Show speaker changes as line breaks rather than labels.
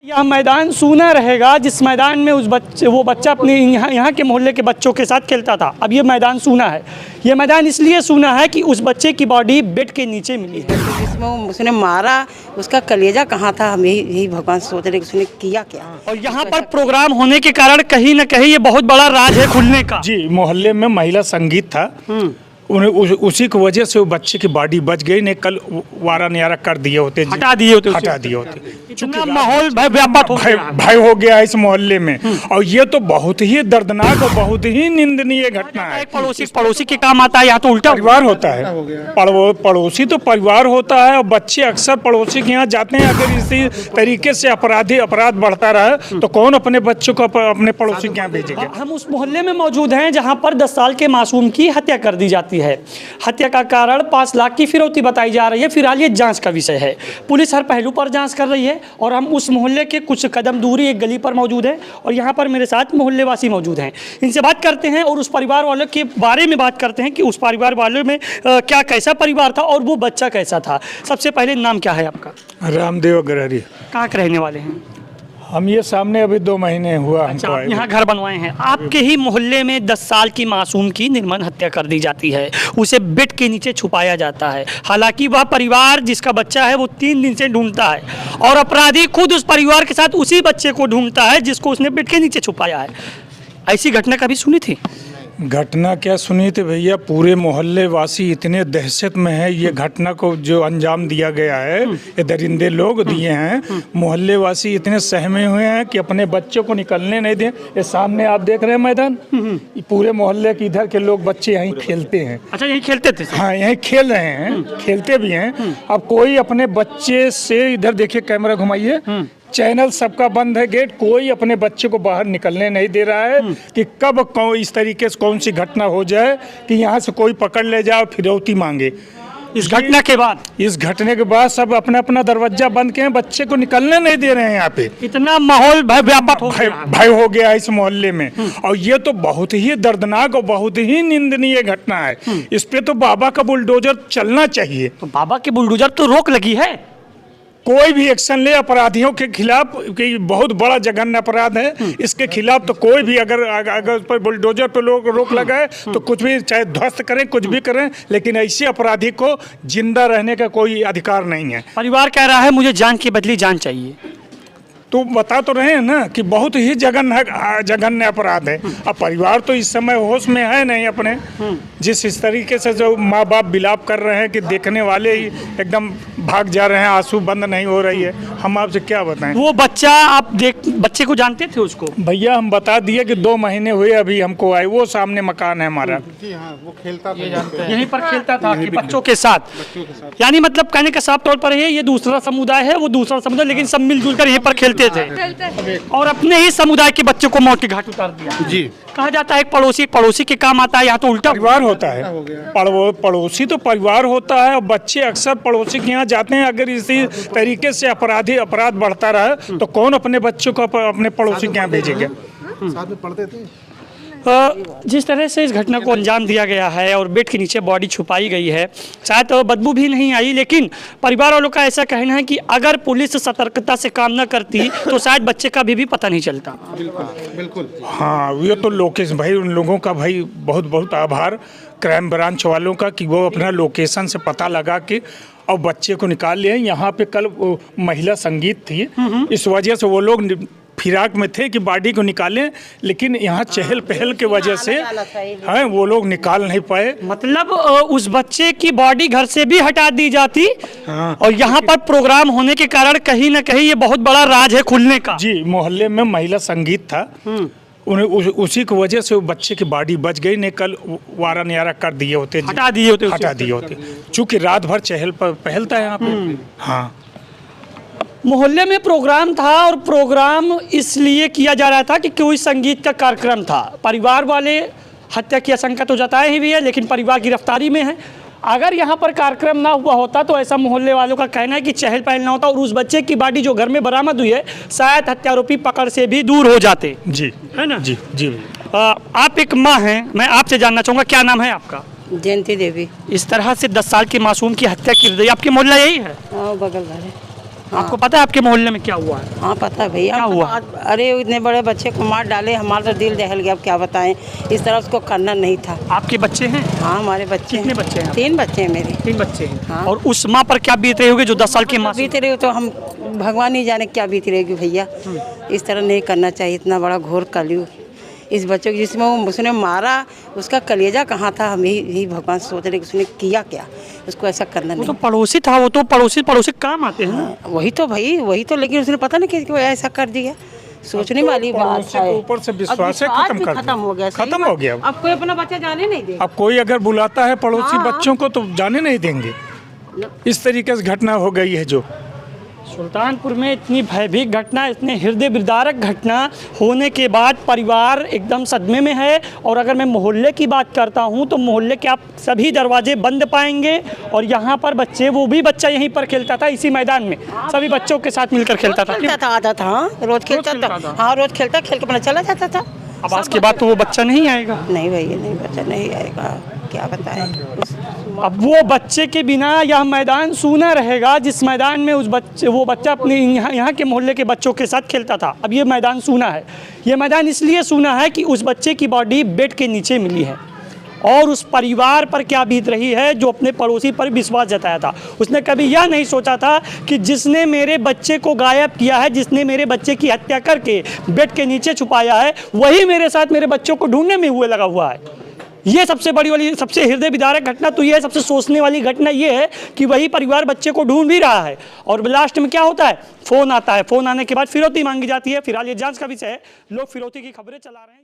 यह मैदान सूना रहेगा जिस मैदान में वो बच्चा अपने यहाँ के मोहल्ले के बच्चों के साथ खेलता था। अब ये मैदान सूना है। ये मैदान इसलिए सूना है कि उस बच्चे की बॉडी बेड के नीचे मिली है।
जिसमें उसने मारा, उसका कलेजा कहाँ था, हम यही भगवान सोच रहे कि उसने किया क्या।
और यहाँ पर प्रोग्राम होने के कारण कहीं न कहीं ये बहुत बड़ा राज है खुलने का।
जी, मोहल्ले में महिला संगीत था, उसी की वजह से वो बच्चे की बॉडी बच गई, नहीं कल वारा न्यारा कर दिए होते,
हटा दिए होते।
चूंकि
माहौल व्यापक
भय हो गया इस मोहल्ले में। और ये तो बहुत ही दर्दनाक और बहुत ही निंदनीय घटना है।
पड़ोसी के काम आता है, यहाँ तो उल्टा
परिवार होता है। पड़ोसी तो परिवार होता है और बच्चे अक्सर पड़ोसी के यहाँ जाते हैं। अगर इसी तरीके से अपराध बढ़ता रहा तो कौन अपने बच्चों को अपने पड़ोसी के यहाँ भेजेगा।
हम उस मोहल्ले में मौजूद हैं जहाँ पर 10 साल के मासूम की हत्या कर दी जाती है। हत्या का कारण 5 लाख की फिरौती बताई जा रही है। फिलहाल ये जांच का विषय है। पुलिस हर पहलू पर जांच कर रही है और हम उस मोहल्ले के कुछ कदम दूरी एक गली पर मौजूद हैं और यहाँ पर मेरे साथ मोहल्ले वासी मौजूद हैं। इनसे बात करते हैं और उस परिवार वालों के बारे में बात करते हैं कि उस परिवार वालों में क्या कैसा परिवार था और वो बच्चा कैसा था। सबसे पहले नाम क्या है आपका?
रामदेव अग्रहरी।
कहाँ के रहने वाले हैं?
हम ये सामने अभी 2 महीने हुआ हमको आए।
यहाँ घर बनवाए हैं। आपके ही मोहल्ले में 10 साल की मासूम की निर्मम हत्या कर दी जाती है। उसे बेड के नीचे छुपाया जाता है। हालांकि वह परिवार जिसका बच्चा है वो 3 दिन से ढूंढता है और अपराधी खुद उस परिवार के साथ उसी बच्चे को ढूंढता है जिसको उसने बेड के नीचे छुपाया है। ऐसी घटना कभी सुनी थी?
घटना क्या सुनी थी भैया, पूरे मोहल्ले वासी इतने दहशत में है। ये घटना को जो अंजाम दिया गया है, ये दरिंदे लोग दिए हैं। मोहल्ले वासी इतने सहमे हुए हैं कि अपने बच्चों को निकलने नहीं दें। ये सामने आप देख रहे हैं मैदान, पूरे मोहल्ले के इधर के लोग बच्चे यहीं खेलते हैं।
अच्छा, यहीं खेलते थे?
हाँ, यहीं खेल रहे हैं, खेलते भी हैं। अब कोई अपने बच्चे से, इधर देखिए कैमरा घुमाइए, चैनल सबका बंद है, गेट, कोई अपने बच्चे को बाहर निकलने नहीं दे रहा है कि कब इस तरीके से कौन सी घटना हो जाए कि यहाँ से कोई पकड़ ले जाए और फिरौती मांगे।
इस घटने के बाद सब अपना अपना दरवाजा बंद किए हैं, बच्चे को निकलने नहीं दे रहे हैं। यहाँ पे इतना माहौल भय
हो गया इस मोहल्ले में। और ये तो बहुत ही दर्दनाक और बहुत ही निंदनीय घटना है। इस पे तो बाबा का बुलडोजर चलना चाहिए।
तो बाबा के बुलडोजर तो रोक लगी है,
कोई भी एक्शन ले अपराधियों के खिलाफ, कि बहुत बड़ा जघन्य अपराध है। इसके खिलाफ तो कोई भी अगर उस पर बुलडोजर पे लोग रोक लगाए तो कुछ भी, चाहे ध्वस्त करें, कुछ भी करें, लेकिन ऐसे अपराधी को जिंदा रहने का कोई अधिकार नहीं है।
परिवार कह रहा है मुझे जान के बदली जान चाहिए।
तो बता तो रहे हैं ना कि बहुत ही जघन्य अपराध है। अब परिवार तो इस समय होश में है नहीं अपने। इस तरीके से जो माँ बाप विलाप कर रहे हैं कि देखने वाले ही एकदम भाग जा रहे हैं, आंसू बंद नहीं हो रही है। हम आपसे क्या बताएं।
वो बच्चा, आप बच्चे को जानते थे उसको?
भैया हम बता दिए कि 2 महीने हुए अभी हमको आए। वो सामने मकान है हमारा।
जी हाँ, वो खेलता था,
यहीं पर खेलता था कि बच्चों के साथ। यानी मतलब कहने का साफ तौर पर है ये दूसरा समुदाय है, वो दूसरा समुदाय, लेकिन सब मिलजुल कर यहीं पर खेलते थे और अपने ही समुदाय के बच्चों को मौत के घाट उतार दिया।
जी,
कहा जाता है पड़ोसी के काम आता है, यहाँ तो उल्टा
परिवार होता है। पड़ोसी तो परिवार होता है और बच्चे अक्सर पड़ोसी के यहाँ जाते हैं। अगर इसी तरीके से अपराध बढ़ता रहा तो कौन अपने बच्चों को अपने पड़ोसी के यहाँ भेजेगा।
साथ में पढ़ते थे।
जिस तरह से इस घटना को अंजाम दिया गया है और बेड के नीचे बॉडी छुपाई गई है, शायद बदबू भी नहीं आई, लेकिन परिवार वालों का ऐसा कहना है कि अगर पुलिस सतर्कता से काम न करती तो शायद बच्चे का भी पता नहीं चलता।
बिल्कुल।
हाँ, ये तो लोकेशन भाई, उन लोगों का भाई बहुत बहुत आभार क्राइम ब्रांच वालों का कि वो अपना लोकेशन से पता लगा के और बच्चे को निकाल लिए। यहाँ पे कल महिला संगीत थी, इस वजह से वो लोग फिराक में थे कि बॉडी को निकालें, लेकिन यहाँ चहल पहल के वजह से हैं वो लोग निकाल नहीं पाए।
मतलब उस बच्चे की बॉडी घर से भी हटा दी जाती। हाँ। और यहाँ पर प्रोग्राम होने के कारण कहीं ना कहीं ये बहुत बड़ा राज है खुलने का।
जी, मोहल्ले में महिला संगीत था, उसी की वजह से वो बच्चे की बॉडी बच गई, नहीं कल वारा न्यारा कर दिए होते, हटा दिए होते। चूँकि रात भर चहल पहल था यहाँ पे। हाँ,
मोहल्ले में प्रोग्राम था और प्रोग्राम इसलिए किया जा रहा था कि कोई संगीत का कार्यक्रम था। परिवार वाले हत्या की आशंका तो जताए ही भी है, लेकिन परिवार गिरफ्तारी में है। अगर यहाँ पर कार्यक्रम ना हुआ होता तो ऐसा मोहल्ले वालों का कहना है कि चहल पहल ना होता और उस बच्चे की बॉडी जो घर में बरामद हुई है शायद हत्यारोपी पकड़ से भी दूर हो जाते।
जी, है ना? जी जी।
आप एक माँ हैं, मैं आपसे जानना चाहूँगा क्या नाम है आपका?
जयंती देवी।
इस तरह से 10 साल की मासूम की हत्या की गई, आपके मोहल्ला यही है?
बगल घर है।
आपको पता है आपके मोहल्ले में क्या हुआ है?
हाँ पता है भैया।
क्या हुआ?
अरे इतने बड़े बच्चे को मार डाले, हमारा तो दिल दहल गया। अब क्या बताएं, इस तरह उसको करना नहीं था।
आपके बच्चे हैं?
हाँ हमारे बच्चे
कितने बच्चे हैं?
3 बच्चे हैं मेरे।
3 बच्चे हैं।
हाँ।
और उस माँ पर क्या बीत रही होगी जो 10 साल की माँ?
बीती रही तो हम भगवान ही जाने क्या बीती रहेगी भैया। इस तरह नहीं करना चाहिए, इतना बड़ा घोर कलयुग। इस बच्चे को जिसमें वो उसने मारा, उसका कलेजा कहाँ था, हम यही भगवान सोच रहे कि उसने किया क्या, उसको ऐसा करना
वो
नहीं।
तो पड़ोसी था, वो तो पड़ोसी काम आते हैं ना।
वही तो भाई, वही तो, लेकिन उसने पता नहीं कि ऐसा कर दिया। सोचने वाली बात
पड़ोसी
है।
के ऊपर से
अब
विश्वास है,
विश्वास
खत्म
भी
कर
खत्म हो गया। सही
खत्म
बात।
हो गया।
अब कोई अपना बच्चा जाने नहीं दे।
अब कोई अगर बुलाता है पड़ोसी
हाँ।
बच्चों को तो जाने नहीं देंगे। इस तरीके से घटना हो गई है जो
सुल्तानपुर में इतनी भयभीत घटना, इतने हृदय विदारक घटना होने के बाद परिवार एकदम सदमे में है। और अगर मैं मोहल्ले की बात करता हूं तो मोहल्ले के आप सभी दरवाजे बंद पाएंगे। और यहाँ पर बच्चे, वो भी बच्चा यहीं पर खेलता था इसी मैदान में, सभी बच्चों के साथ मिलकर खेलता था।
आता था। हाँ रोज खेलता था। हाँ रोज खेल के अपना चला जाता था।
अब आज के बाद तो वो बच्चा नहीं आएगा।
नहीं भैया, नहीं बच्चा नहीं आएगा, क्या बताएं।
अब वो बच्चे के बिना यह मैदान सूना रहेगा, जिस मैदान में वो बच्चा अपने यहाँ के मोहल्ले के बच्चों के साथ खेलता था। अब ये मैदान सूना है। ये मैदान इसलिए सूना है कि उस बच्चे की बॉडी बेड के नीचे मिली है। और उस परिवार पर क्या बीत रही है जो अपने पड़ोसी पर विश्वास जताया था। उसने कभी यह नहीं सोचा था कि जिसने मेरे बच्चे को गायब किया है, जिसने मेरे बच्चे की हत्या करके बेड के नीचे छुपाया है, वही मेरे साथ मेरे बच्चों को ढूंढने में हुए लगा हुआ है। ये सबसे बड़ी वाली, सबसे हृदय विदारक घटना तो ये है। सबसे सोचने वाली घटना ये है कि वही परिवार बच्चे को ढूंढ भी रहा है। और लास्ट में क्या होता है, फ़ोन आता है। फ़ोन आने के बाद फिरौती मांगी जाती है। फिलहाल ये जांच का विषय है। लोग फिरौती की खबरें चला रहे हैं।